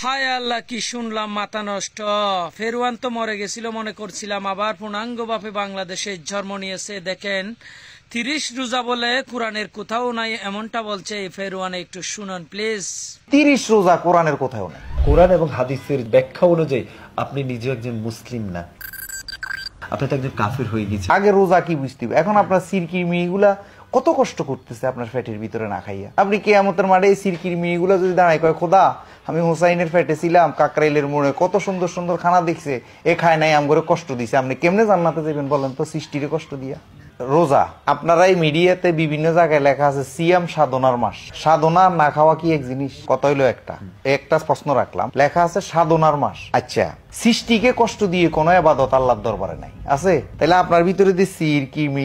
হায় আল্লাহ, কি শুনলাম, মাথা নষ্ট। ফেরওয়ান তো মরে গেছিল মনে করছিলাম, আবার পূর্ণাঙ্গ ভাবে বাংলাদেশে জন্ম নিয়েছে। দেখেন 30 রোজা বলে কোরআনের কোথাও নাই, এমনটা বলছে এই ফেরওয়ান। একটু শুনুন প্লিজ। 30 রোজা কোরআনের কোথাও নাই। কোরআন এবং হাদিসের ব্যাখ্যা অনুযায়ী আপনি নিজে একজন মুসলিম না, আপনি তো একজন কাফির হয়ে গেছেন। আগে রোজা কি বুঝতে হবে? এখন আপনার সিরকির মেয়েগুলা কত কষ্ট করতেছে আপনার পেটের ভিতরে না খাইয়া। আপনি কিয়ামতের মাঠে এই সিরকির মেয়েগুলা যদি দাঁড়ায় কয়, খোদা আমি হোসাইনের পেটে ছিলাম, কাকরাইলের মোড়ে কত সুন্দর সুন্দর খানা দেখছে, এ খায় নাই, আমগরে কষ্ট দিছে, আপনি কেমনে জান্নাতে যাবেন বলেন তো সৃষ্টিরে কষ্ট দিয়া? রোজা আপনারা এই মিডিয়াতে বিভিন্ন জায়গায় লেখা আছে সিয়াম সাধনার মাস। সাধনা না খাওয়া কি এক জিনিস? কত হইলো একটা প্রশ্ন রাখলাম, লেখা আছে সাধনার মাস। আচ্ছা, সৃষ্টিকে কষ্ট দিয়ে কোন ইবাদত আল্লাহর দরবারে নাই আছে? তাহলে আপনার ভিতরে যে সির কিমি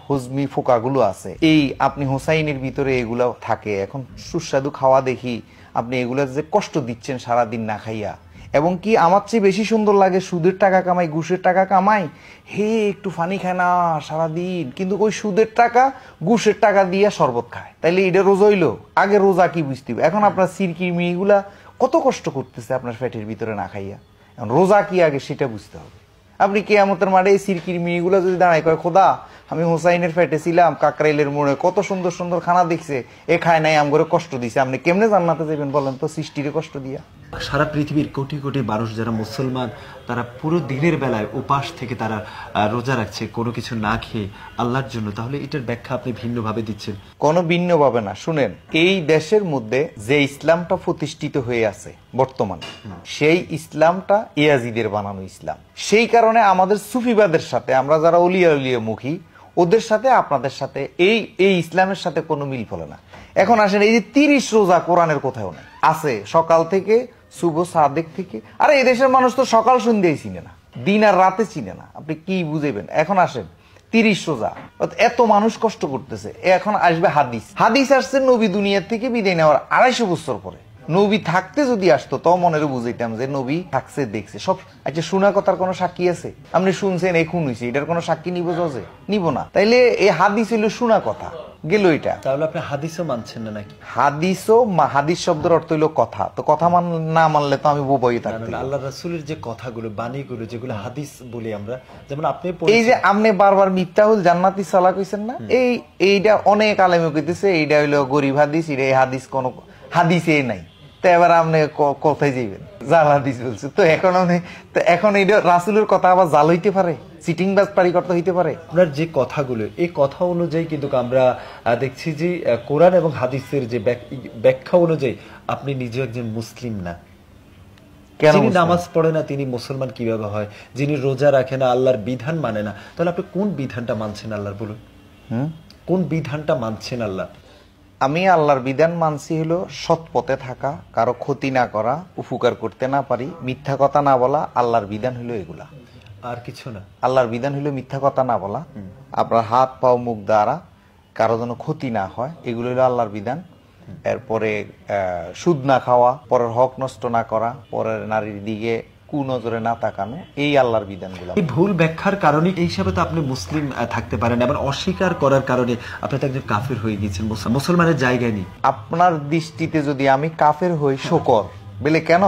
হুজমি ফোকাগুলো আছে, এই আপনি হোসাইনের ভিতরে এগুলা থাকে, এখন সুস্বাদু খাওয়া দেখি আপনি এগুলা যে কষ্ট দিচ্ছেন সারাদিন না খাইয়া। এবং কি আমার চেয়ে বেশি সুন্দর লাগে সুদের টাকা কামাই, ঘুষের টাকা কামাই, হে একটু ফানি খায় না সারাদিন, কিন্তু ওই সুদের টাকা ঘুষের টাকা দিয়ে শরবত খায়। তাইলে এটা রোজা হইলো? আগে রোজা কি বুঝতে হবে? এখন আপনার সিরকির মেয়েগুলা কত কষ্ট করতেছে আপনার পেটের ভিতরে না খাইয়া। এখন রোজা কি আগে সেটা বুঝতে হবে। আপনি কিয়ামতের মাঠে এই সিরকির মেয়েগুলা যদি দাঁড়ায় কয়, খোদা আমি হোসাইনের পেটে ছিলাম, কাকরাইলের মোড়ে কত সুন্দর সুন্দর খানা দেখছে, এ খায় নাই, আমগরে কষ্ট দিছে, আপনি কেমনে জান্নাতে যাবেন বলেন তো সৃষ্টিরে কষ্ট দিয়া? সারা পৃথিবীর কোটি কোটি মানুষ যারা মুসলমান, তারা পুরো দিনের বেলায় উপাস থেকে তারা রোজা রাখছে কোনো কিছু না খেয়ে আল্লাহর জন্য, তাহলে এটার ব্যাখ্যা আপনি ভিন্নভাবে দিচ্ছেন। কোনো ভিন্ন ভাবে না। শুনেন, এই দেশের মধ্যে যে ইসলামটা প্রতিষ্ঠিত হয়ে আছে বর্তমানে, সেই ইসলামটা ইয়াজিদের বানানো ইসলাম। সেই কারণে আমাদের সুফিবাদের সাথে, আমরা যারা অলিয়া উলিয়া মুখী, ওদের সাথে আপনাদের সাথে এই ইসলামের সাথে কোনো মিল ফলে না। এখন আসেন, এই যে 30 রোজা কোরআনের কোথাও নেই, আছে সকাল থেকে শুভ সাদেক থেকে। আরে এই দেশের মানুষ তো সকাল সন্ধ্যায় চিনে না, দিন আর রাতে চিনে না, আপনি কি বুঝেবেন? এখন আসেন 30 রোজা, এত মানুষ কষ্ট করতেছে। এখন আসবে হাদিস। হাদিস আসছে নবী দুনিয়ার থেকে বিদায় নেওয়ার 250 বছর পরে। নবী থাকতে যদি আসতো তো মনের বুঝাইতাম যে নবী থাকছে, দেখছে সব। আচ্ছা, শোনা কথার কোনো সাক্ষী আছে? আপনি শুনছেন এই খুন হয়েছে, এটার কোনো সাক্ষী নিব? যে নিব না। তাইলে এই হাদিস হইলো শোনা কথা গেল। এটা তাহলে আপনি হাদিসও মানছেন না নাকি? হাদিস শব্দের অর্থ হইলো কথা, তো কথা না মানলে তো আমি বোবাই থাকতাম। আল্লাহ রাসূলের যে কথাগুলো, বাণীগুলো, যেগুলো হাদিস বলি আমরা, যেমন আপনি এই যে আপনি বারবার মিফতাহুল জান্নাতি সালাহ কইছেন না, এইটা অনেক আলেমে কইতেছে এইটা হইলো গরিব হাদিস, এটা এই হাদিস কোন হাদিসে নাই। তো এবার আপনি কোথায় যাইবেন? জাল হাদিস বলছে তো এখন এইটা রাসূলের কথা আবার জাল হইতে পারে, চিটিং বাজ পারি করতে হইতে পারে। আপনার যে কথাগুলো, এই কথা অনুযায়ী কিন্তু আমরা দেখছি যে কোরআন এবং হাদিসের যে ব্যাখ্যা অনুযায়ী আপনি নিজে একজন মুসলিম না। যিনি নামাজ পড়ে না তিনি মুসলমান কিভাবে হয়? যিনি রোজা রাখে না, আল্লাহর বিধান মানে না, তাহলে আপনি কোন বিধানটা মানছেন আল্লাহর? বলুন, কোন বিধানটা মানছেন আল্লাহ? আমি আল্লাহর বিধান মানছি হলো সৎ পথে থাকা, কারো ক্ষতি না করা, উপকার করতে না পারি, মিথ্যা কথা না বলা। আল্লাহর বিধান হলো এগুলা, আর কিছু না। আল্লাহর বিধান হলো মিথ্যা কথা না বলা, আপনার হাত পাও মুখ দ্বারা কারো যেন ক্ষতি না হয়, এগুলো হলো আল্লাহর বিধান। এরপরে সুদ না খাওয়া, পরের হক নষ্ট না করা, পরের নারীর দিকে কুনজরে না তাকানো, এই আল্লাহর বিধানগুলো। এই ভুল ব্যাখ্যার কারণে এই হিসাবে তো আপনি মুসলিম থাকতে পারেন, আবার অস্বীকার করার কারণে আপনি তো একজন কাফের হয়ে গেছেন, মুসলমানের জায়গায় নেই। আপনার দৃষ্টিতে যদি আমি কাফের হই, শকর বলে কেন?